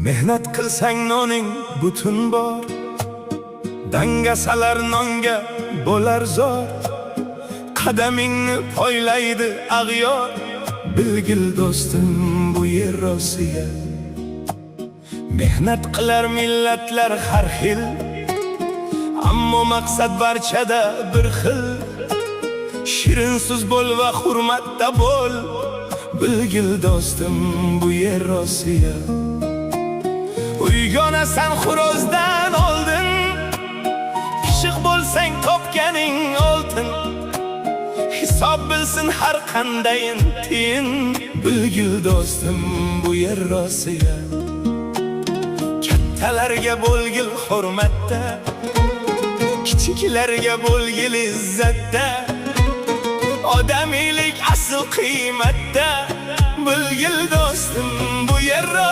Mehnat qilsang noning butun bor, dangasalar nonga bo'lar zor. Qadamingni poylaydi ag'yor, bilgil do'stim bu yer Rossiya. Mehnat qilar millatlar har xil, ammo maqsad barchada bir xil. Shirin so'z bo'l va hurmatda bo'l, bilgil do'stim bu yer Rossiya. Uygonasan xurozdan oldin, pishiq bo'lsang topganing oltin. Hisob bilsin har qandayin tiyin, bilgil do'stim bu yer Rossiya. Kattalarga bo'lgil hurmatda, kichiklarga bo'lgil izzatda. Odamiylik asl qiymatda, bilgil do'stim bu yer Rossiya.